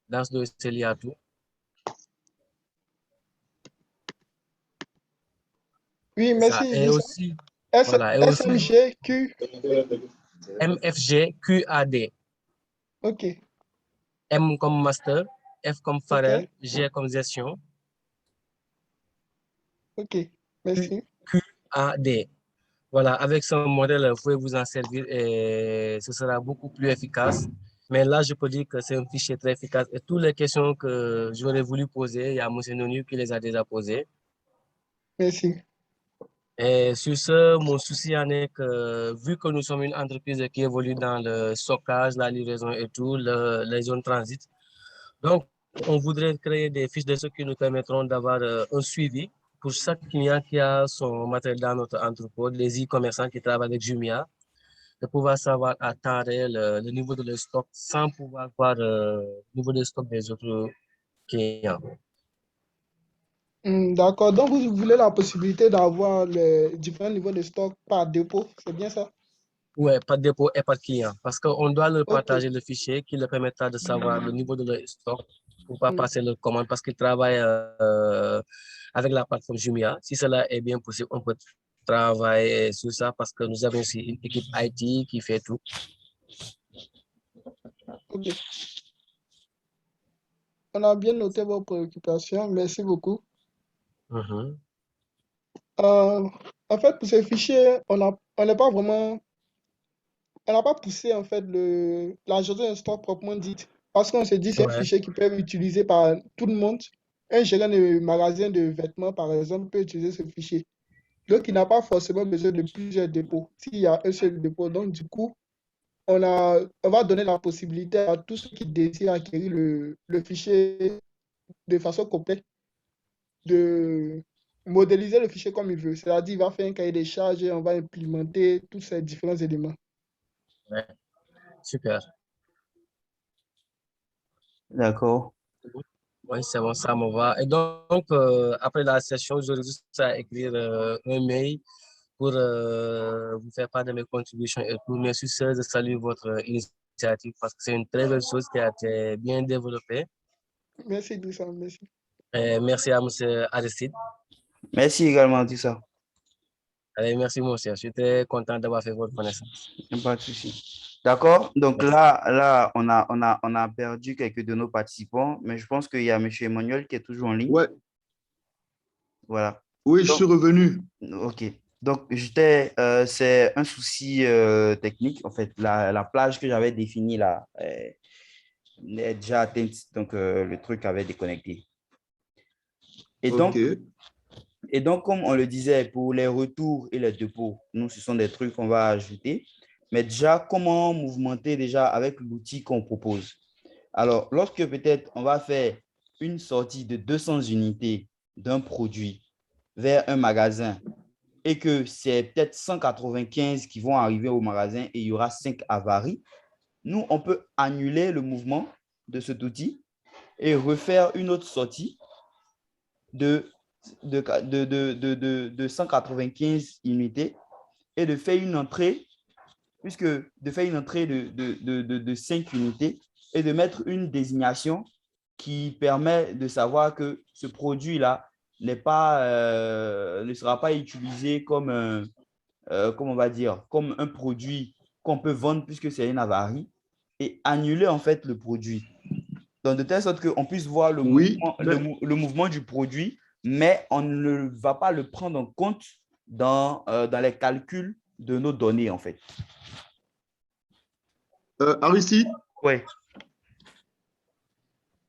dans ce dossier, il y a tout. Oui, Ça. merci. Et aussi, S voilà, et aussi SMGQ. MFGQAD. OK, M comme master, F comme Farel, OK, G comme gestion, OK. Merci. QAD. Voilà, avec ce modèle, vous pouvez vous en servir et ce sera beaucoup plus efficace. Mais là, je peux dire que c'est un fichier très efficace. Et toutes les questions que j'aurais voulu poser, il y a M. Nonu qui les a déjà posées. Merci. Et sur ce, mon souci en est que, vu que nous sommes une entreprise qui évolue dans le stockage, la livraison et tout, les zones transit, donc on voudrait créer des fiches de ce qui nous permettront d'avoir un suivi pour chaque client qui a son matériel dans notre entrepôt, les e-commerçants qui travaillent avec Jumia, de pouvoir savoir à temps réel le niveau de leur stock sans pouvoir voir le niveau de stock des autres clients. D'accord. Donc, vous voulez la possibilité d'avoir les différents niveaux de stock par dépôt, c'est bien ça? Ouais, pas de dépôt et pas de client. Parce qu'on doit leur OK. partager le fichier qui leur permettra de savoir le niveau de leur stock pour ne pas Mm. passer leur commande parce qu'ils travaillent avec la plateforme Jumia. Si cela est bien possible, on peut travailler sur ça parce que nous avons aussi une équipe IT qui fait tout. OK. On a bien noté vos préoccupations. Merci beaucoup. Mhm. Euh, En fait, pour ces fichiers, on n'est pas vraiment, on n'a pas poussé en fait la gestion de stock proprement dite. Parce qu'on se dit c'est un Ouais, fichier qui peut être utilisé par tout le monde. Un gérant de magasin de vêtements, par exemple, peut utiliser ce fichier. Donc, il n'a pas forcément besoin de plusieurs dépôts. S'il y a un seul dépôt, donc du coup, on va donner la possibilité à tous ceux qui désirent acquérir le fichier de façon complète de modéliser le fichier comme il veut. C'est-à-dire, il va faire un cahier des charges et on va implémenter tous ces différents éléments. ouais, super. D'accord. Oui, c'est bon, ça me va. Et donc, après la session, j'aurai juste à écrire un mail pour vous faire part de mes contributions et tout. Mais sur ce, je salue votre initiative parce que c'est une très belle chose qui a été bien développée. Merci, Doussa, merci. Et merci à M. Aristide. Merci également, tout ça. Allez, merci, mon cher. Je suis très content d'avoir fait votre connaissance. Pas de souci. D'accord. Donc Merci. là, on a perdu quelques de nos participants, mais je pense qu'il y a M. Emmanuel qui est toujours en ligne. Ouais, Voilà. oui, je suis Donc, revenu. OK. Donc, c'est un souci technique. En fait, la plage que j'avais définie là est déjà atteinte. Donc, le truc avait déconnecté. Et OK. donc, Et donc, comme on le disait, pour les retours et les dépôts, nous, ce sont des trucs qu'on va ajouter. Mais déjà, comment mouvementer déjà avec l'outil qu'on propose? Alors, lorsque peut-être on va faire une sortie de 200 unités d'un produit vers un magasin et que c'est peut-être 195 qui vont arriver au magasin et il y aura 5 avaries, nous, on peut annuler le mouvement de cet outil et refaire une autre sortie de, de 195 unités et de faire une entrée, puisque de faire une entrée de 5 unités et de mettre une désignation qui permet de savoir que ce produit-là ne sera pas utilisé comme comme on va dire, comme un produit qu'on peut vendre puisque c'est une avarie et annuler en fait le produit. Donc, de telle sorte qu'on puisse voir Oui, mais le mouvement du produit, mais on ne va pas le prendre en compte dans les calculs de nos données, en fait. Aristide, Oui.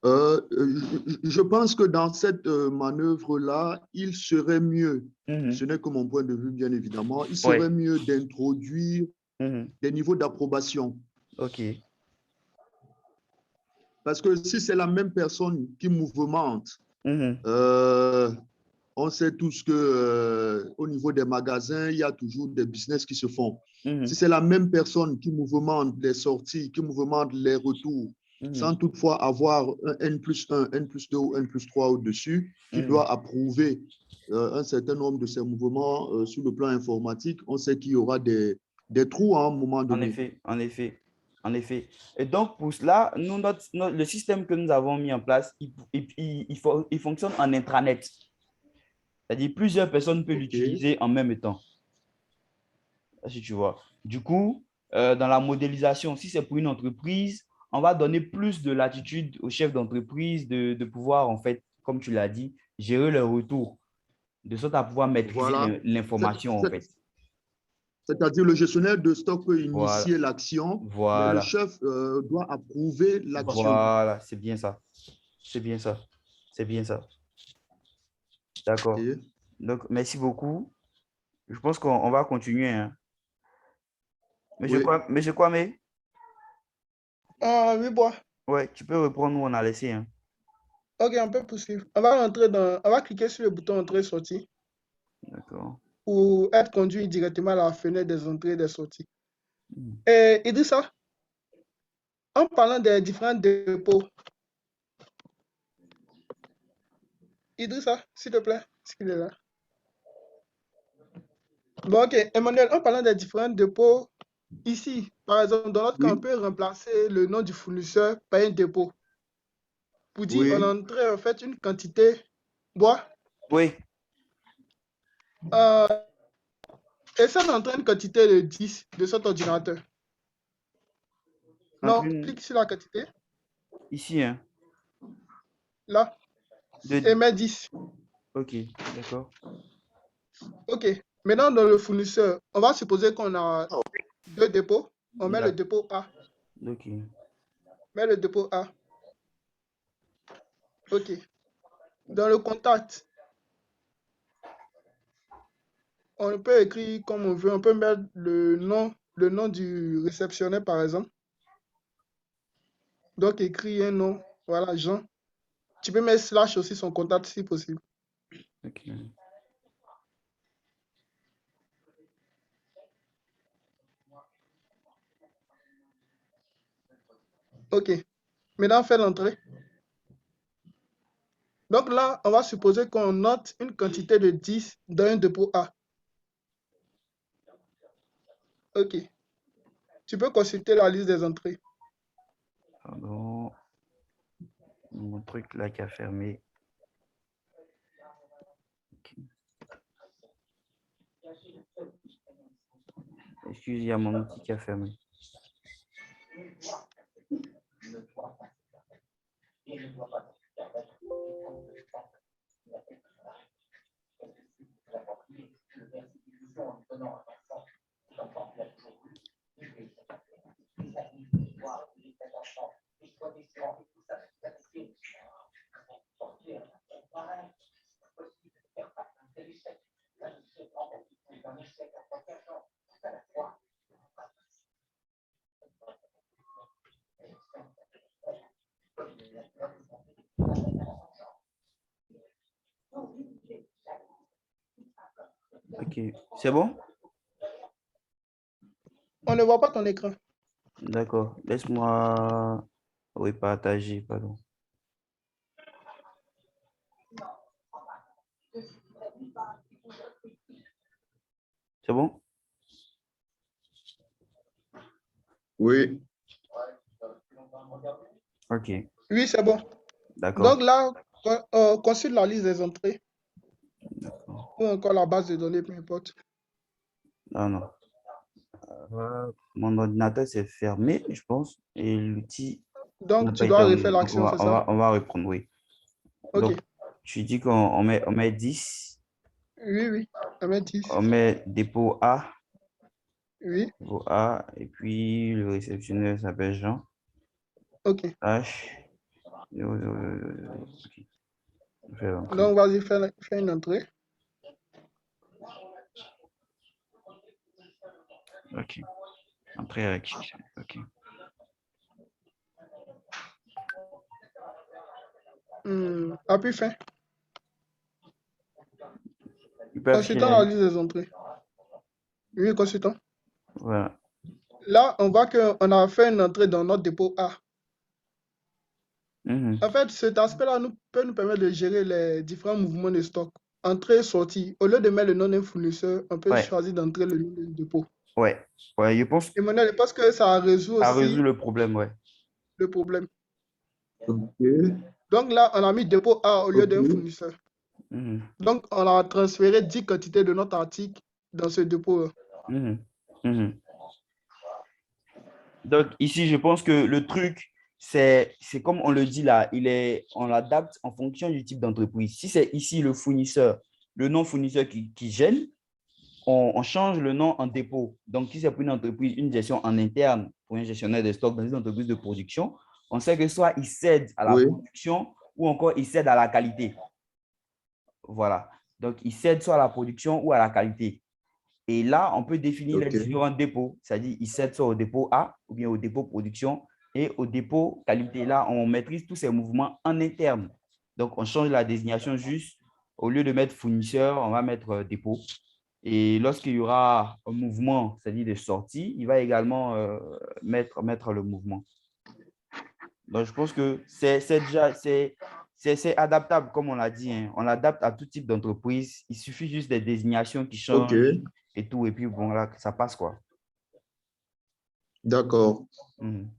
je pense que dans cette manœuvre-là, il serait mieux, ce n'est que mon point de vue, bien évidemment, il Oui. serait mieux d'introduire des niveaux d'approbation. OK. Parce que si c'est la même personne qui mouvemente, Mhm. on sait tous que au niveau des magasins, il y a toujours des business qui se font. Si c'est la même personne qui mouvemente les sorties, qui mouvemente les retours, sans toutefois avoir un N+1, N+2 ou N+3 au-dessus, qui doit approuver un certain nombre de ces mouvements sur le plan informatique, on sait qu'il y aura des trous à un moment En donné. effet, en effet. En effet. Et donc, pour cela, nous, le système que nous avons mis en place, il fonctionne en intranet. C'est-à-dire plusieurs personnes peuvent l'utiliser en même temps. Si tu vois. Du coup, dans la modélisation, si c'est pour une entreprise, on va donner plus de latitude au chef d'entreprise de pouvoir, en fait, comme tu l'as dit, gérer le retour, de sorte à pouvoir maîtriser l'information, en fait. C'est-à-dire le gestionnaire de stock peut initier Voilà. l'action, mais Voilà. le chef doit approuver l'action. Voilà, c'est bien ça. C'est bien ça. C'est bien ça. D'accord. Okay. Donc, merci beaucoup. Je pense qu'on va continuer. Hein. Monsieur Kwame? Oui, bois. Ouais, tu peux reprendre où on a laissé. Hein. Ok, on peut poursuivre. On va cliquer sur le bouton entrée-sortie. D'accord. Pour être conduit directement à la fenêtre des entrées et des sorties. Et Idrissa, en parlant des différents dépôts, Idrissa, s'il te plaît, est-ce qu'il est là? Bon, ok. Emmanuel, en parlant des différents dépôts, ici, par exemple, dans notre cas, on peut remplacer le nom du fournisseur par un dépôt. Pour dire, on entrait en fait une quantité bois. Oui. Et ça, on entrait une quantité de 10 de cet ordinateur. Non, clique sur la quantité. Ici, hein. Là. Et mets 10. Ok, d'accord. Ok. Maintenant, dans le fournisseur, on va supposer qu'on a 2 dépôts. On met le dépôt A. Ok. Mets le dépôt A. Ok. Dans le contact, on peut écrire comme on veut. On peut mettre le nom du réceptionnaire, par exemple. Donc, écrire un nom. Voilà, Jean. Tu peux mettre slash aussi son contact si possible. Ok. Ok. Maintenant, fais l'entrée. Donc là, on va supposer qu'on note une quantité de 10 dans un dépôt A. Ok. Tu peux consulter la liste des entrées. Pardon. Mon truc là qui a fermé. Okay. Excusez, il y a mon outil qui a fermé. Ok, c'est bon? On ne voit pas ton écran. D'accord, laisse-moi... Oui, partager, pardon. C'est bon? Oui. Ok. Oui, c'est bon. D'accord. Donc là, consulte la liste des entrées. Ou encore la base de données, peu importe. Non. Mon ordinateur s'est fermé, je pense, et l'outil Donc, n'a tu pas dois été refaire remis. Donc, l'action, c'est ça? on va reprendre, oui. Ok. Donc, tu dis qu'on met 10. Oui. On met 10. On met dépôt A. Oui. Dépôt A, et puis le réceptionneur s'appelle Jean. Ok. H. Okay. Donc, vas-y, fais une entrée. Ok. Entrée avec. Ok. Appuie fin. Consultant la liste des entrées. Oui, consultant. Voilà. Là, on voit qu'on a fait une entrée dans notre dépôt A. En fait, cet aspect-là peut nous permettre de gérer les différents mouvements de stock. Entrée, sortie. Au lieu de mettre le nom d'un fournisseur, on peut choisir d'entrer le nom du dépôt. Ouais, ouais, je pense que Emmanuel, je pense que ça résout ça aussi résout le problème, ouais. le problème. OK. Donc là, on a mis dépôt A au lieu d'un OK. fournisseur. Mhm, Donc, on a transféré 10 quantités de notre article dans ce dépôt. mhm, mhm. Donc, ici, je pense que le truc, c'est comme on le dit là, on l'adapte en fonction du type d'entreprise. Si c'est ici le fournisseur, le nom fournisseur qui gêne, on change le nom en dépôt. Donc, si c'est pour une entreprise, une gestion en interne, pour un gestionnaire de stock dans une entreprise de production, on sait que soit il cède à la Oui. production ou encore il cède à la qualité. Voilà. Donc, il cède soit à la production ou à la qualité. Et là, on peut définir les OK. différents dépôts, c'est-à-dire il cède soit au dépôt A ou bien au dépôt production et au dépôt qualité. Là, on maîtrise tous ces mouvements en interne. Donc, on change la désignation juste. Au lieu de mettre fournisseur, on va mettre dépôt. Et lorsqu'il y aura un mouvement, c'est-à-dire de sortie, il va également mettre le mouvement. Donc, je pense que c'est adaptable, comme on l'a dit, hein. On l'adapte à tout type d'entreprise. Il suffit juste des désignations qui changent OK. et tout. Et puis, bon, là, ça passe, quoi. D'accord. Mhm.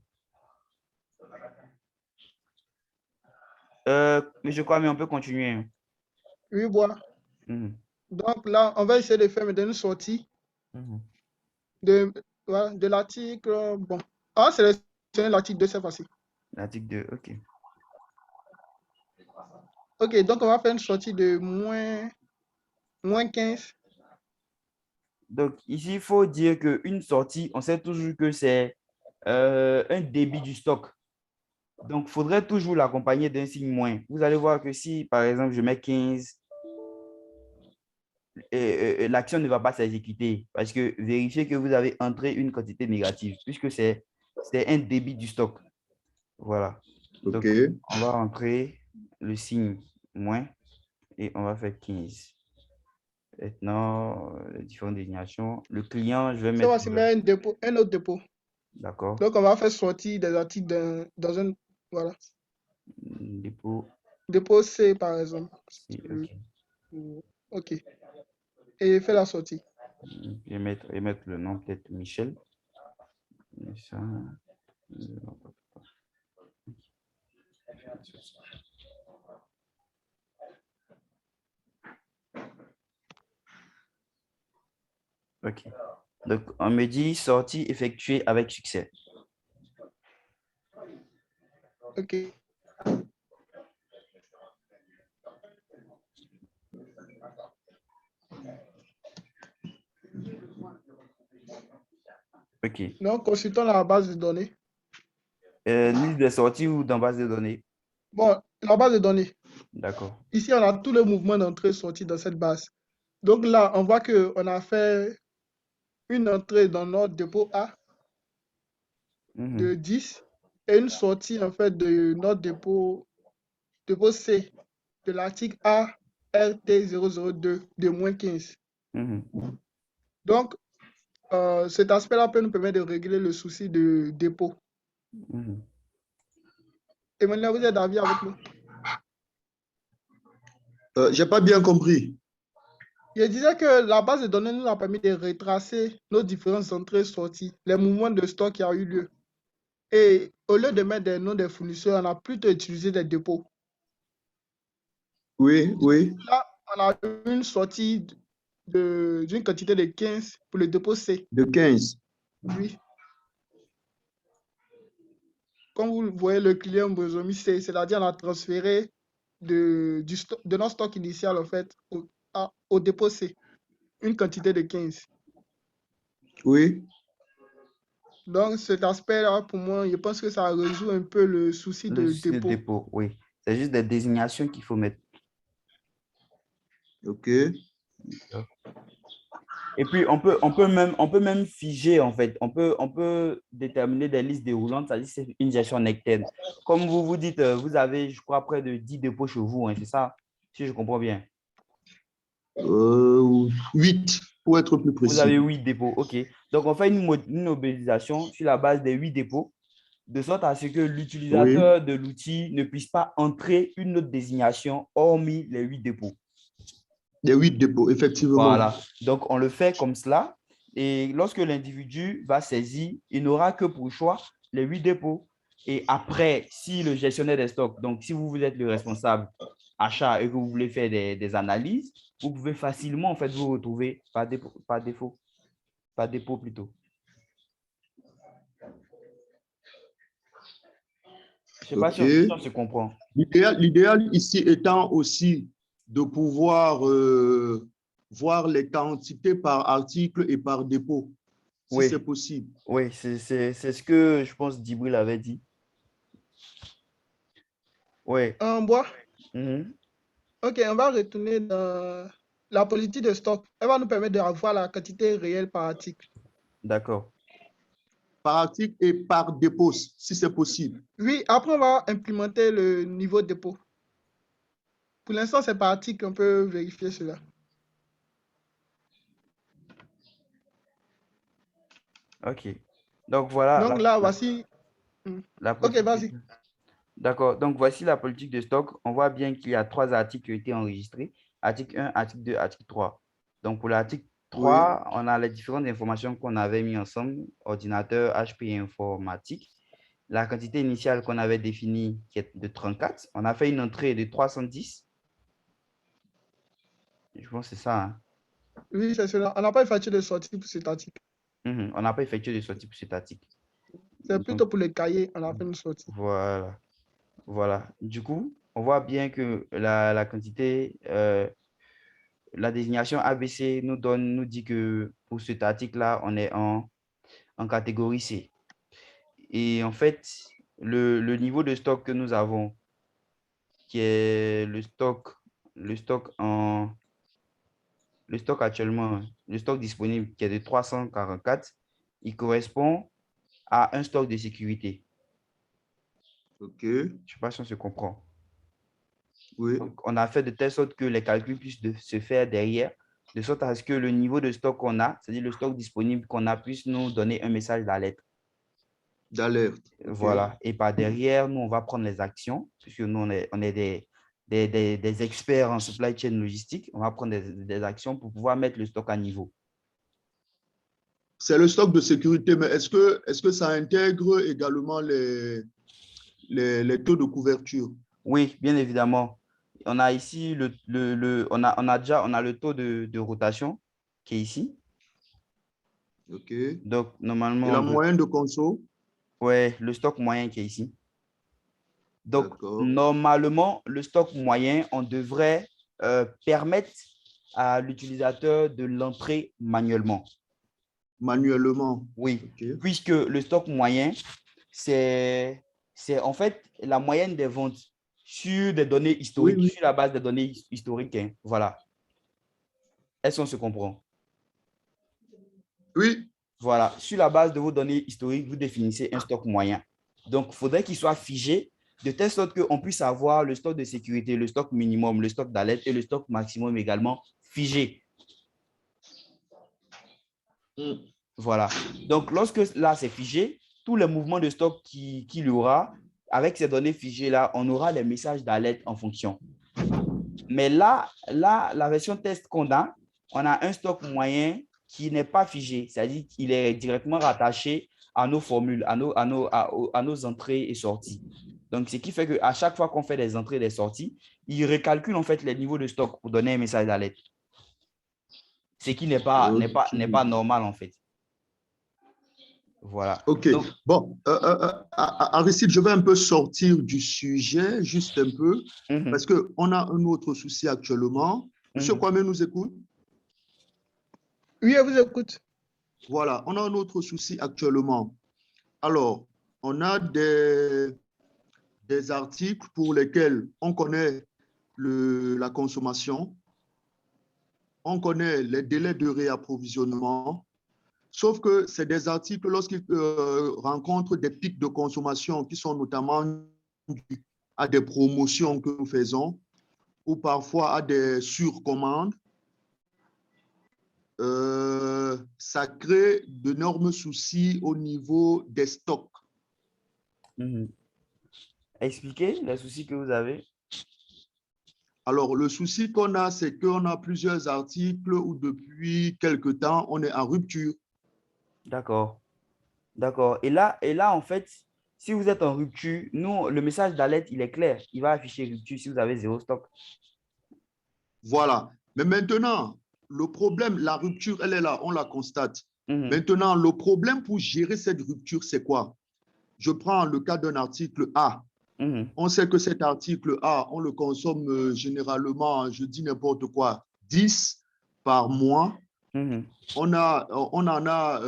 Mais je crois, mais on peut continuer, hein. Oui, voilà. Mhm. Donc là, on va essayer de faire maintenant une sortie Mhm. de l'article. Bon, on va sélectionner l'article 2 cette fois-ci. L'article 2, OK. OK, donc on va faire une sortie de moins 15. Donc, ici, il faut dire qu'une sortie, on sait toujours que c'est un débit du stock. Donc, il faudrait toujours l'accompagner d'un signe moins. Vous allez voir que si, par exemple, je mets 15, l'action ne va pas s'exécuter parce que vérifiez que vous avez entré une quantité négative puisque c'est un débit du stock. Voilà. Donc, OK. on va entrer le signe moins et on va faire 15. Maintenant, les différentes désignations. Le client, je vais Ça va mettre, se mettre un autre dépôt. d'accord, Donc, on va faire sortir des articles dans un. Voilà. dépôt, Dépôt C, par exemple. OK. OK. Et fait la sortie. Je vais mettre le nom peut-être Michel. Et ça, OK. Donc, on me dit sortie effectuée avec succès. OK. OK. Donc, consultons la base de données. Liste des sorties ou dans base de données? Bon, la base de données. D'accord. Ici, on a tous les mouvements d'entrée et sortie dans cette base. Donc là, on voit qu'on a fait une entrée dans notre dépôt A de 10 et une sortie, en fait, de notre dépôt C de l'article ART002 de moins 15. Donc, cet aspect-là peut nous permettre de régler le souci de dépôt. Emmanuel, vous êtes d'avis avec nous? Je n'ai pas bien compris. Je disais que la base de données nous a permis de retracer nos différentes entrées et sorties, les mouvements de stock qui ont eu lieu. Et au lieu de mettre des noms des fournisseurs, on a plutôt utilisé des dépôts. Oui, oui. Là, on a une sortie d'une quantité de 15 pour le dépôt C. De 15. Oui. Comme vous le voyez, le client Bozomi C, c'est-à-dire on a transféré de notre stock initial en fait au dépôt C, une quantité de 15. Oui. Donc cet aspect-là, pour moi, je pense que ça résout un peu le souci de dépôt. Dépôt, oui. C'est juste des désignations qu'il faut mettre. OK. Et puis, on peut même figer, en fait. On peut déterminer des listes déroulantes, c'est-à-dire c'est une gestion externe. Comme vous vous dites, vous avez, je crois, près de 10 dépôts chez vous, hein, c'est ça, si je comprends bien. 8, pour être plus Vous avez précis. 8 dépôts, OK. Donc, on fait une mobilisation sur la base des 8 dépôts, de sorte à ce que l'utilisateur de l'outil ne puisse pas entrer une autre désignation hormis les 8 dépôts. Les 8 dépôts, effectivement. Voilà. Donc, on le fait comme cela. Et lorsque l'individu va saisir, il n'aura que pour choix les 8 dépôts. Et après, si le gestionnaire des stocks, donc si vous êtes le responsable achat et que vous voulez faire des analyses, vous pouvez facilement en fait vous retrouver par dépôt plutôt. Je ne sais pas si on se comprend. L'idéal ici étant aussi de pouvoir voir les quantités par article et par dépôt, si Oui. c'est possible. Oui, c'est ce que je pense Djibril avait dit. Oui. En bois. Mhm. Ok, on va retourner dans la politique de stock. Elle va nous permettre d'avoir la quantité réelle par article. D'accord. Par article et par dépôt, si c'est possible. Oui, après, on va implémenter le niveau de dépôt. Pour l'instant, c'est par article qu'on peut vérifier cela. OK. Donc, voilà. Donc là, voici... La Ok, politique. vas-y. D'accord. Donc, voici la politique de stock. On voit bien qu'il y a 3 articles qui ont été enregistrés. Article 1, article 2, article 3. Donc, pour l'article 3, on a les différentes informations qu'on avait mis ensemble, ordinateur, HP et informatique. La quantité initiale qu'on avait définie, qui est de 34. On a fait une entrée de 310. Je pense que c'est ça. Hein? Oui, c'est cela. On n'a pas effectué de sortie pour cet article. On n'a pas effectué de sortie pour cet article. C'est plutôt pour les cahiers, on a fait une sortie. Voilà. Voilà. Du coup, on voit bien que la quantité, la désignation ABC nous dit que pour cet article-là, on est en catégorie C. Et en fait, le niveau de stock que nous avons, qui est le stock actuellement, le stock disponible qui est de 344, il correspond à un stock de sécurité. OK. Je ne sais pas si on se comprend. Oui. Donc, on a fait de telle sorte que les calculs puissent se faire derrière, de sorte à ce que le niveau de stock qu'on a, c'est-à-dire le stock disponible qu'on a, puisse nous donner un message d'alerte. D'alerte. Okay. Voilà. Et par derrière, nous, on va prendre les actions, puisque nous, on est des experts en supply chain logistique. On va prendre des actions pour pouvoir mettre le stock à niveau. C'est le stock de sécurité, mais est-ce que ça intègre également les taux de couverture? Oui, bien évidemment. On a ici on a le taux de rotation qui est ici. OK. Donc, normalement. Et la moyenne de conso? Oui, le stock moyen qui est ici. Donc, normalement, le stock moyen, on devrait permettre à l'utilisateur de l'entrer manuellement. Manuellement? Oui, okay. Puisque le stock moyen, c'est en fait la moyenne des ventes sur des données historiques, oui. sur la base des données historiques. Hein. Voilà. Est-ce qu'on se comprend? Oui. Voilà. Sur la base de vos données historiques, vous définissez un stock moyen. Donc, il faudrait qu'il soit figé de telle sorte qu'on puisse avoir le stock de sécurité, le stock minimum, le stock d'alerte et le stock maximum également figé. Voilà. Donc, lorsque là, c'est figé, tous les mouvements de stock qu'il y aura, avec ces données figées-là, on aura les messages d'alerte en fonction. Mais là, la version test qu'on a, on a un stock moyen qui n'est pas figé, c'est-à-dire qu'il est directement rattaché à nos formules, à nos entrées et sorties. Donc, ce qui fait qu'à chaque fois qu'on fait des entrées et des sorties, il recalcule en fait les niveaux de stock pour donner un message d'alerte. Ce qui n'est pas normal en fait. Voilà. OK. Donc, bon, Aristide, je vais un peu sortir du sujet, juste un peu, parce qu'on a un autre souci actuellement. Monsieur Kwame nous écoute? Oui, je vous écoute. Voilà, on a un autre souci actuellement. Alors, on a des articles pour lesquels on connaît la consommation, on connaît les délais de réapprovisionnement, sauf que c'est des articles lorsqu'ils rencontrent des pics de consommation qui sont notamment dus à des promotions que nous faisons ou parfois à des surcommandes. Ça crée d'énormes soucis au niveau des stocks. Expliquez les soucis que vous avez. Alors, le souci qu'on a, c'est qu'on a plusieurs articles où depuis quelque temps, on est en rupture D'accord. D'accord. Et là, en fait, si vous êtes en rupture, nous, le message d'alerte, il est clair. Il va afficher rupture si vous avez zéro stock. Voilà. Mais maintenant, le problème, la rupture, elle est là, on la constate. Mhm. Maintenant, le problème pour gérer cette rupture, c'est quoi? Je prends le cas d'un article A. Mhm. On sait que cet article A, on le consomme généralement, je dis n'importe quoi, 10 par mois. Mhm. On en a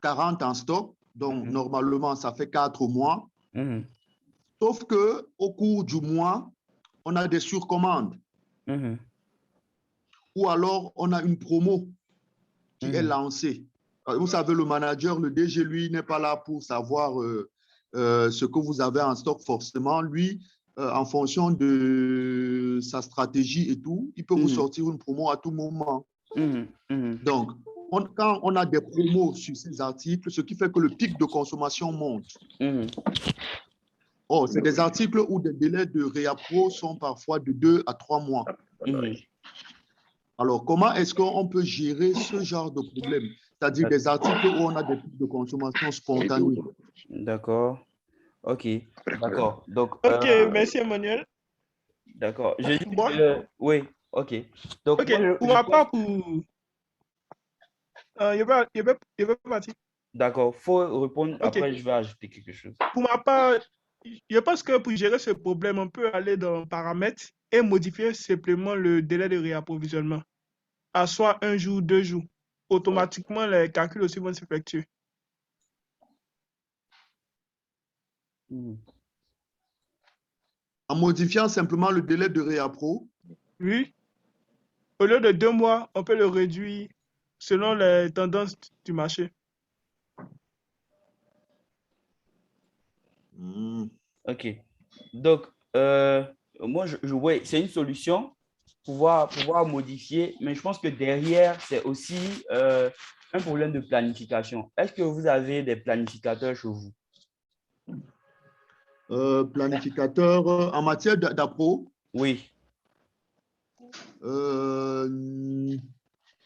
40 en stock. Donc, Mhm. normalement, ça fait 4 mois. Mhm. Sauf qu'au cours du mois, on a des surcommandes. Mhm. Ou alors, on a une promo qui est Mhm. lancée. Vous savez, le manager, le DG, lui, n'est pas là pour savoir ce que vous avez en stock forcément. Lui, en fonction de sa stratégie et tout, il peut vous Mhm. sortir une promo à tout moment. Mhm. Mhm. Donc, quand on a des promos sur ces articles, ce qui fait que le pic de consommation monte. Mhm. Oh, c'est des articles où des délais de réappro sont parfois de 2 à 3 mois. Mhm. Alors, comment est-ce qu'on peut gérer ce genre de problème? C'est-à-dire des articles où on a des pics de consommation spontanés. D'accord. OK. D'accord. Donc, Ok, merci Emmanuel. d'accord. Je dis Moi, que oui. OK. Donc, ok, moi, pour je ma pense. part, je vais partir. D'accord. Faut répondre. Ok, Après, je vais ajouter quelque chose. pour ma part, je pense que pour gérer ce problème, on peut aller dans paramètres et modifier simplement le délai de réapprovisionnement à soit 1 jour, 2 jours. Automatiquement, les calculs aussi vont s'effectuer. Mhm. En modifiant simplement le délai de réappro. Oui, au lieu de 2 mois, on peut le réduire selon les tendances du marché. OK. Donc, moi, ouais, c'est une solution, pouvoir modifier, mais je pense que derrière, c'est aussi un problème de planification. Est-ce que vous avez des planificateurs chez vous? Planificateur en matière d'appro. Oui.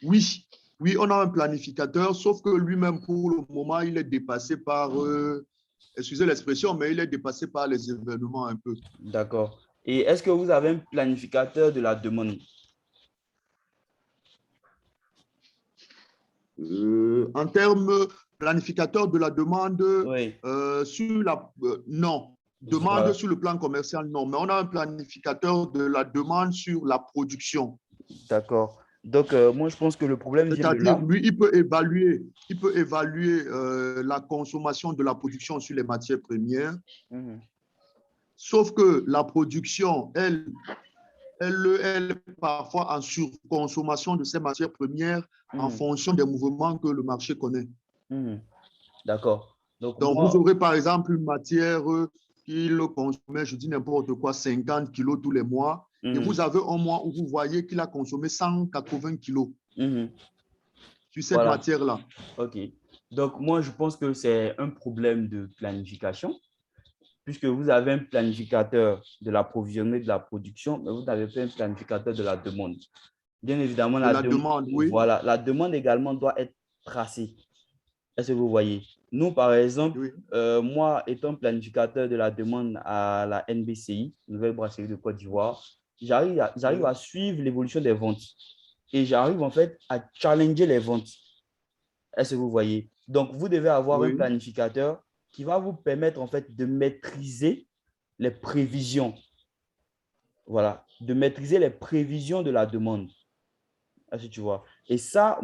Oui, oui, on a un planificateur, sauf que lui-même, pour le moment, il est dépassé par, excusez l'expression, mais il est dépassé par les événements un peu. D'accord. Et est-ce que vous avez un planificateur de la demande? En termes planificateur de la demande, Oui. non. Demande Voilà. sur le plan commercial, non. Mais on a un planificateur de la demande sur la production. D'accord. Donc, moi, je pense que le problème vient de C'est-à-dire, là. lui, il peut évaluer la consommation de la production sur les matières premières. Mhm. Sauf que la production, elle est parfois en surconsommation de ces matières premières en Mhm. fonction des mouvements que le marché connaît. Mhm. D'accord. Donc, Donc, vous moi, aurez par exemple une matière qui le consommait, je dis n'importe quoi, 50 kilos tous les mois. Et mhm. vous avez un mois où vous voyez qu'il a consommé 180 kilos Mhm. sur cette Voilà. matière-là. OK. Donc, moi, je pense que c'est un problème de planification, puisque vous avez un planificateur de l'approvisionnement et de la production, mais vous n'avez pas un planificateur de la demande. Bien évidemment, De la demande, oui. voilà, la demande également doit être tracée. Est-ce que vous voyez? Nous, par exemple, Oui. moi, étant planificateur de la demande à la NBCI, Nouvelle Brasserie de Côte d'Ivoire, j'arrive Oui. à suivre l'évolution des ventes et j'arrive en fait à challenger les ventes. Est-ce que vous voyez? Donc, vous devez avoir un Oui. planificateur qui va vous permettre en fait de maîtriser les prévisions. Voilà, de maîtriser les prévisions de la demande. Est-ce que tu vois? Et ça,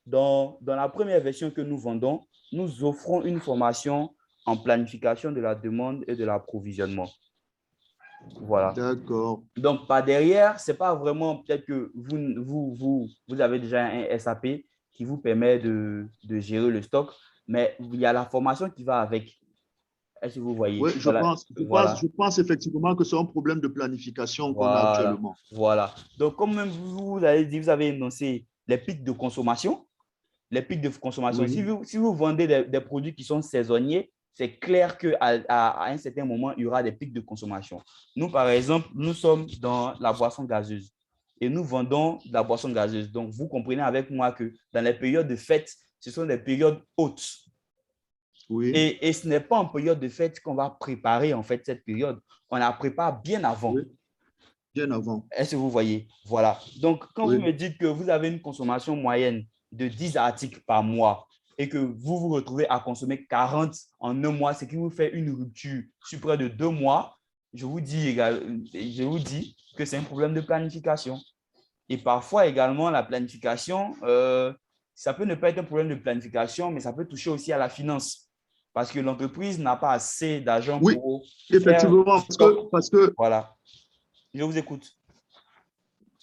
dans la première version que nous vendons, nous offrons une formation en planification de la demande et de l'approvisionnement. Voilà. D'accord. Donc, par derrière, ce n'est pas vraiment peut-être que vous avez déjà un SAP qui vous permet de gérer le stock, mais il y a la formation qui va avec. Est-ce que vous voyez? Oui, Voilà. je pense effectivement que c'est un problème de planification qu'on a Voilà. actuellement. Voilà. Donc, comme même vous avez dit, vous avez énoncé les pics de consommation. Les pics de consommation. Oui. Si vous vendez des produits qui sont saisonniers, c'est clair qu'à à un certain moment, il y aura des pics de consommation. Nous, par exemple, nous sommes dans la boisson gazeuse. et nous vendons de la boisson gazeuse. Donc, vous comprenez avec moi que dans les périodes de fête, ce sont des périodes hautes. Oui. Et ce n'est pas en période de fête qu'on va préparer en fait cette période. On la prépare bien avant. Oui. Bien avant. Est-ce que vous voyez? Voilà. Donc, quand Oui. vous me dites que vous avez une consommation moyenne de 10 articles par mois et que vous vous retrouvez à consommer 40 en un mois, ce qui vous fait une rupture sur près de 2 mois, je vous dis que c'est un problème de planification. Et parfois également, la planification, ça peut ne pas être un problème de planification, mais ça peut toucher aussi à la finance. Parce que l'entreprise n'a pas assez d'argent Oui, pour effectivement, faire parce que voilà. Je vous écoute.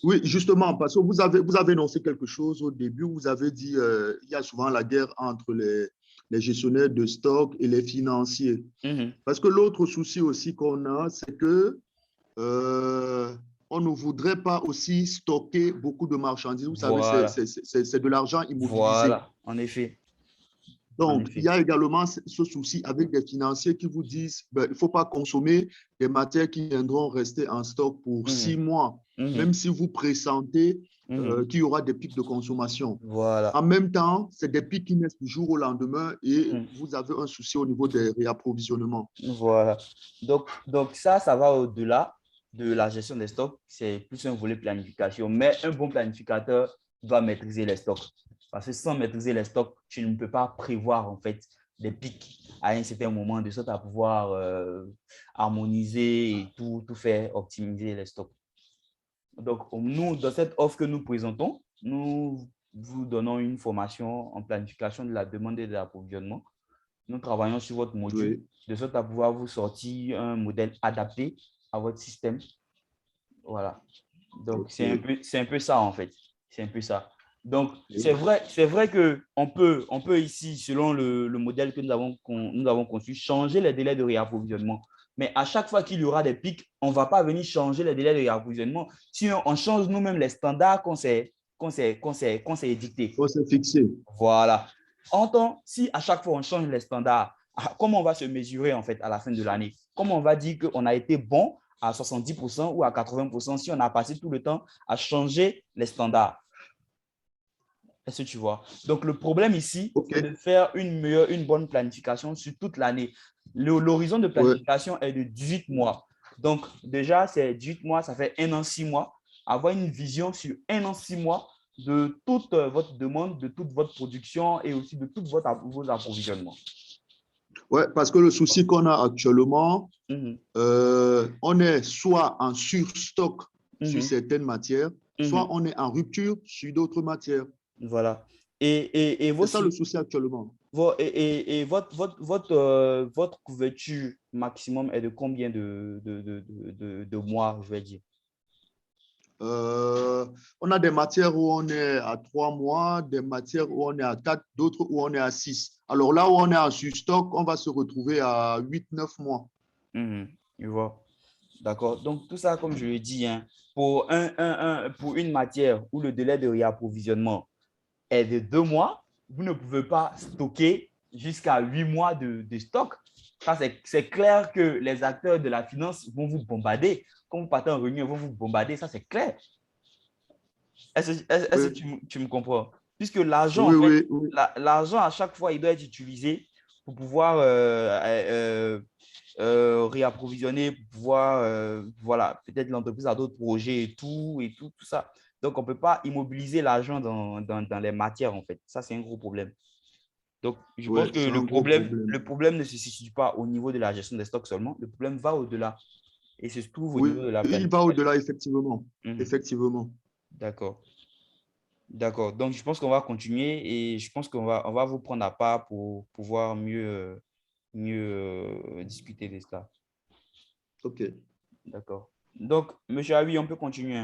oui, justement, parce que vous avez énoncé quelque chose au début, vous avez dit il y a souvent la guerre entre les gestionnaires de stock et les financiers. Parce que l'autre souci aussi qu'on a, c'est que on ne voudrait pas aussi stocker beaucoup de marchandises. Vous savez, Voilà. c'est de l'argent immobilisé. Voilà, en effet. Donc, il y a également ce souci avec des financiers qui vous disent ben, il ne faut pas consommer des matières qui viendront rester en stock pour 6 mois, même si vous pressentez qu'il y aura des pics de consommation. Voilà. En même temps, c'est des pics qui naissent du jour au lendemain et vous avez un souci au niveau des réapprovisionnements. Voilà. Donc ça va au-delà de la gestion des stocks. C'est plus un volet planification. Mais un bon planificateur doit maîtriser les stocks. Parce que sans maîtriser les stocks, tu ne peux pas prévoir en fait des pics à un certain moment de sorte à pouvoir harmoniser et tout faire optimiser les stocks. Donc, nous, dans cette offre que nous présentons, nous vous donnons une formation en planification de la demande et de l'approvisionnement. Nous travaillons sur votre module de sorte à pouvoir vous sortir un modèle adapté à votre système. Voilà. Donc, c'est un peu ça en fait. C'est un peu ça. Donc, c'est vrai qu'on peut ici, selon le modèle que nous avons conçu, changer les délais de réapprovisionnement. Mais à chaque fois qu'il y aura des pics, on ne va pas venir changer les délais de réapprovisionnement. Sinon, on change nous-mêmes les standards qu'on s'est édictés. On s'est fixé. Voilà. Entends, si à chaque fois on change les standards, comment on va se mesurer en fait à la fin de l'année? Comment on va dire qu'on a été bon à 70% ou à 80% si on a passé tout le temps à changer les standards? Est-ce que tu vois? Donc, le problème ici, c'est de faire une bonne planification sur toute l'année. L'horizon de planification est de 18 mois. Donc, déjà, c'est 18 mois, ça fait 1 an, 6 mois. Avoir une vision sur 1 an, 6 mois de toute votre demande, de toute votre production et aussi de tous vos approvisionnements. Oui, parce que le souci qu'on a actuellement, on est soit en surstock sur certaines matières, soit on est en rupture sur d'autres matières. Voilà. C'est ça le souci actuellement. Et votre couverture maximum est de combien de mois, je vais dire? On a des matières où on est à 3 mois, des matières où on est à 4, d'autres où on est à 6. Alors là où on est en surstock, on va se retrouver à 8-9 mois. Je vois. D'accord. Donc, tout ça, comme je l'ai dit, hein, pour une matière où le délai de réapprovisionnement est de 2 mois, vous ne pouvez pas stocker jusqu'à 8 mois de stock. Ça, c'est clair que les acteurs de la finance vont vous bombarder. Quand vous partez en réunion, ils vont vous bombarder. Ça, c'est clair. Est-ce que tu me comprends? Puisque l'argent, l'argent, à chaque fois, il doit être utilisé pour pouvoir réapprovisionner, pour pouvoir, voilà, peut-être l'entreprise a d'autres projets et tout ça. Donc, on ne peut pas immobiliser l'argent dans les matières, en fait. Ça, c'est un gros problème. Donc, je pense que le problème ne se situe pas au niveau de la gestion des stocks seulement. Le problème va au-delà et se trouve au niveau de la planification. Il va au-delà, effectivement. Effectivement. D'accord. D'accord. Donc, je pense qu'on va continuer et je pense qu'on va vous prendre à part pour pouvoir mieux discuter de cela. OK. D'accord. Donc, monsieur Awi, on peut continuer.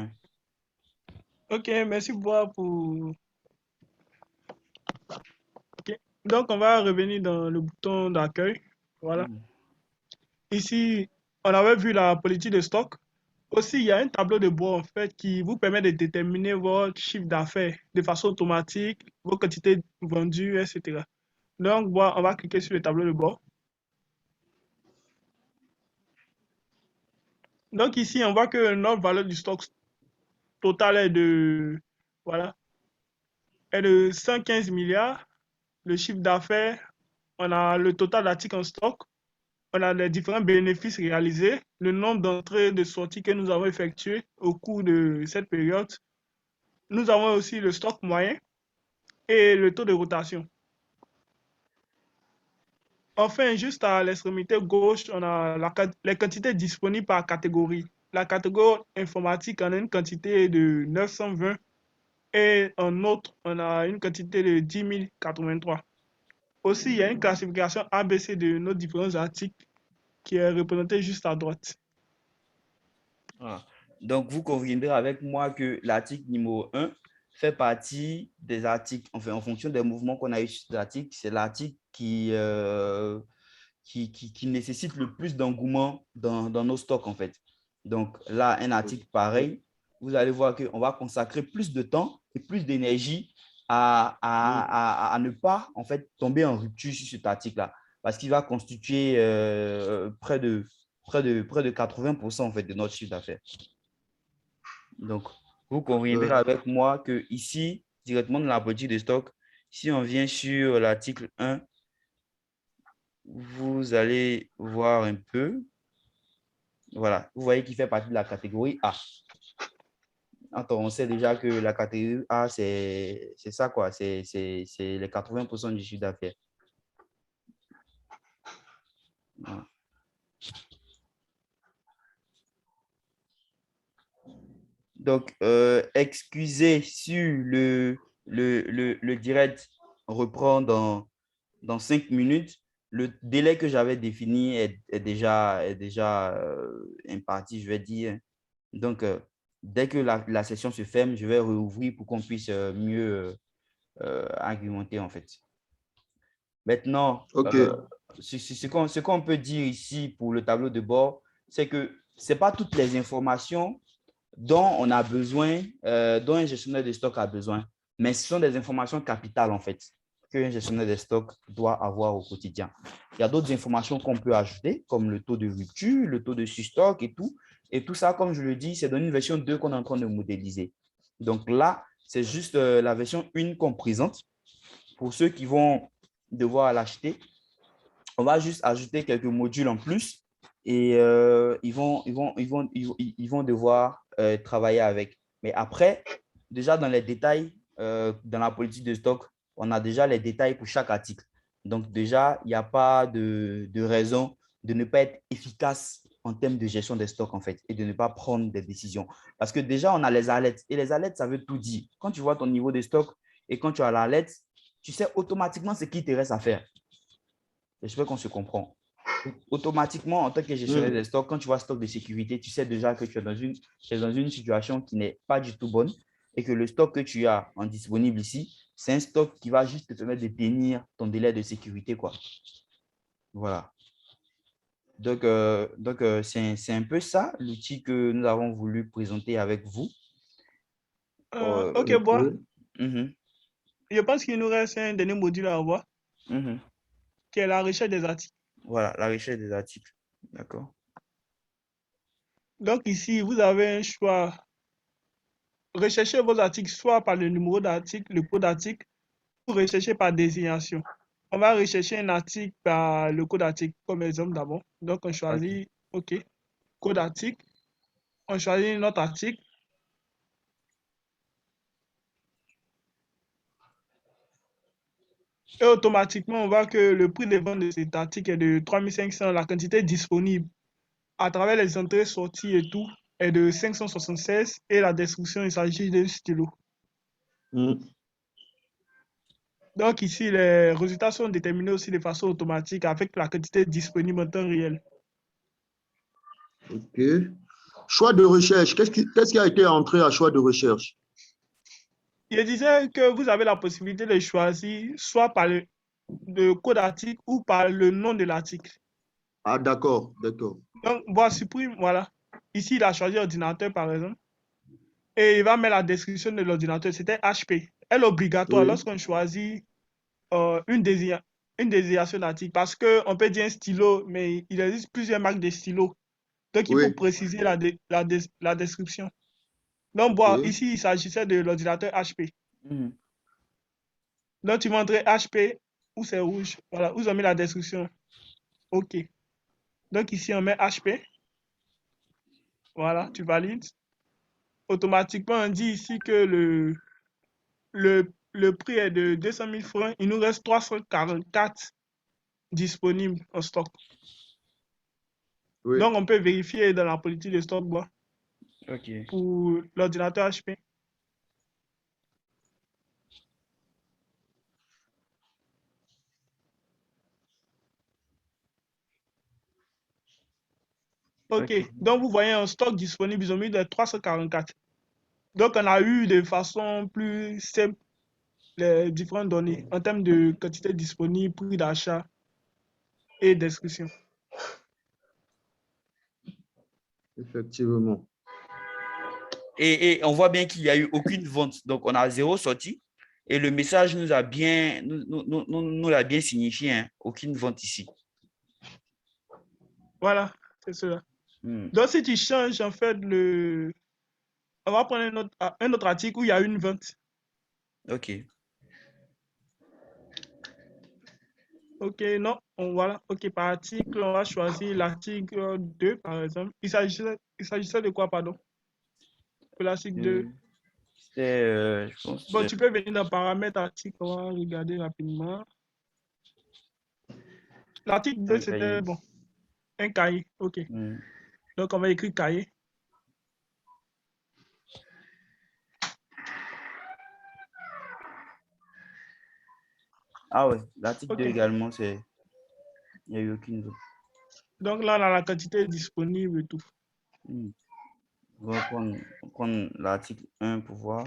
OK, merci beaucoup pour... OK. Donc, on va revenir dans le bouton d'accueil. Voilà. Ici, on avait vu la politique de stock. Aussi, il y a un tableau de bord en fait qui vous permet de déterminer votre chiffre d'affaires de façon automatique, vos quantités vendues, etc. Donc, on va cliquer sur le tableau de bord. Donc ici, on voit que notre valeur du stock total est de, voilà, est de 115 milliards. Le chiffre d'affaires, on a le total d'articles en stock, on a les différents bénéfices réalisés, le nombre d'entrées et de sorties que nous avons effectuées au cours de cette période. Nous avons aussi le stock moyen et le taux de rotation. Enfin, juste à l'extrémité gauche, on a les quantités disponibles par catégorie. La catégorie informatique en a une quantité de 920 et en autre, on a une quantité de 10 083. Aussi, il y a une classification ABC de nos différents articles qui est représentée juste à droite. Voilà. Donc, vous conviendrez avec moi que l'article numéro 1 fait partie des articles, enfin, en fonction des mouvements qu'on a eu sur cet article, c'est l'article qui nécessite le plus d'engouement dans nos stocks, en fait. Donc, là, un article pareil, vous allez voir qu'on va consacrer plus de temps et plus d'énergie à ne pas, en fait, tomber en rupture sur cet article-là, parce qu'il va constituer près de 80% en fait, de notre chiffre d'affaires. Donc, vous conviendrez avec moi que ici, directement dans la politique de stock, si on vient sur l'article 1, vous allez voir un peu. Voilà, vous voyez qu'il fait partie de la catégorie A. Attends, on sait déjà que la catégorie A, c'est ça, quoi. C'est les 80% du chiffre d'affaires. Voilà. Donc, excusez sur le direct reprend dans 5 minutes. Le délai que j'avais défini est déjà imparti, je vais dire. Donc, dès que la session se ferme, je vais rouvrir pour qu'on puisse mieux argumenter, en fait. Maintenant, ce qu'on peut dire ici pour le tableau de bord, c'est que ce n'est pas toutes les informations dont on a besoin, dont un gestionnaire de stock a besoin, mais ce sont des informations capitales, en fait, qu'un gestionnaire de stock doit avoir au quotidien. Il y a d'autres informations qu'on peut ajouter, comme le taux de rupture, le taux de surstock et tout. Et tout ça, comme je le dis, c'est dans une version 2 qu'on est en train de modéliser. Donc là, c'est juste la version 1 qu'on présente. Pour ceux qui vont devoir l'acheter, on va juste ajouter quelques modules en plus et ils vont devoir travailler avec. Mais après, déjà dans les détails, dans la politique de stock, on a déjà les détails pour chaque article. Donc déjà, il n'y a pas de raison de ne pas être efficace en termes de gestion des stocks, en fait, et de ne pas prendre des décisions. Parce que déjà, on a les alertes. Et les alertes, ça veut tout dire. Quand tu vois ton niveau de stock et quand tu as l'alerte, tu sais automatiquement ce qu'il te reste à faire. J'espère qu'on se comprend. Automatiquement, en tant que gestionnaire des stocks, quand tu vois stock de sécurité, tu sais déjà que tu es dans une situation qui n'est pas du tout bonne et que le stock que tu as en disponible ici, c'est un stock qui va juste te permettre de tenir ton délai de sécurité, quoi. Voilà. Donc c'est un peu ça, l'outil que nous avons voulu présenter avec vous. Ok, Bois. Je pense qu'il nous reste un dernier module à avoir, qui est la recherche des articles. Voilà, la recherche des articles. D'accord. Donc ici, vous avez un choix. Recherchez vos articles soit par le numéro d'article, le code d'article, ou rechercher par désignation. On va rechercher un article par le code d'article comme exemple d'abord. Donc on choisit, OK, code d'article. On choisit notre article. Et automatiquement, on voit que le prix de vente de cet article est de 3500. La quantité disponible à travers les entrées, sorties et tout est de 576. Et la description, il s'agit d'un stylo. Donc ici, les résultats sont déterminés aussi de façon automatique avec la quantité disponible en temps réel. OK. Choix de recherche. Qu'est-ce qui a été entré à choix de recherche? Je disais que vous avez la possibilité de choisir soit par le code d'article ou par le nom de l'article. Ah, d'accord, d'accord. Donc, bon, supprime, voilà. Ici, il a choisi ordinateur, par exemple. Et il va mettre la description de l'ordinateur. C'était HP. Elle est obligatoire lorsqu'on choisit une désignation d'article. Parce qu'on peut dire un stylo, mais il existe plusieurs marques de stylos. Donc, il faut préciser la description. Donc, bon, Ok. ici, il s'agissait de l'ordinateur HP. Mhm. Donc, tu montrais HP, où c'est rouge. Voilà, où ils ont mis la description. OK. Donc, ici, on met HP. Voilà, tu valides. Automatiquement, on dit ici que le prix est de 200 000 francs. Il nous reste 344 disponibles en stock. Oui. Donc, on peut vérifier dans la politique de stock bon, Ok. pour l'ordinateur HP. OK. Ok. Donc, vous voyez un stock disponible, ils ont mis de 344. Donc, on a eu de façon plus simple les différentes données en termes de quantité disponible, prix d'achat et description. Effectivement. Et on voit bien qu'il n'y a eu aucune vente. Donc, on a 0 sortie. Et le message nous a bien, nous l'a bien signifié. Hein. Aucune vente ici. Voilà, c'est cela. Hmm. Donc, si tu changes, en fait, on va prendre un autre article où il y a une vente. Ok. OK, non, voilà. OK, par article, on va choisir l'article 2, par exemple. Il s'agissait de quoi, pardon? Pour l'article 2. C'était, je pense, Bon, tu peux venir dans paramètres article, on va regarder rapidement. L'article 2, un c'était, cahier. bon, un cahier. OK. Hmm. Donc, on va écrire cahier. Ah ouais, l'article 2 OK. également, il n'y a eu aucune vente. Donc, là, on a la quantité disponible et tout. Hmm. On va prendre l'article 1 pour voir.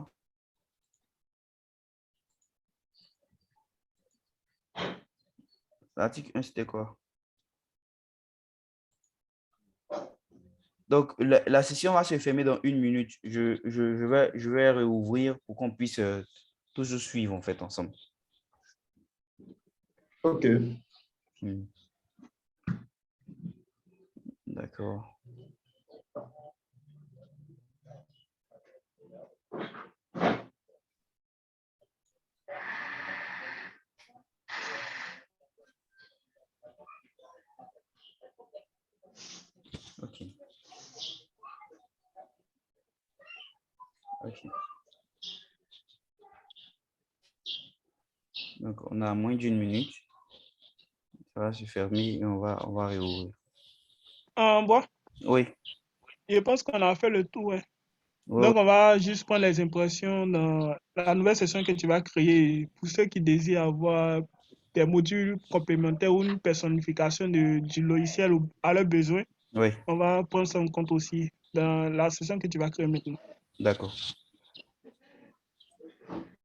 L'article 1, c'était quoi? Donc, la session va se fermer dans 1 minute. Je vais réouvrir pour qu'on puisse toujours suivre, en fait, ensemble. OK. Hmm. D'accord. OK. OK. Donc, on a moins d'1 minute. Ça va se fermer et on va réouvrir. Bon, Oui. je pense qu'on a fait le tour. Ouais. Ouais, Donc, on va juste prendre les impressions dans la nouvelle session que tu vas créer. Pour ceux qui désirent avoir des modules complémentaires ou une personnification du logiciel à leurs besoins, ouais. on va prendre ça en compte aussi dans la session que tu vas créer maintenant. D'accord.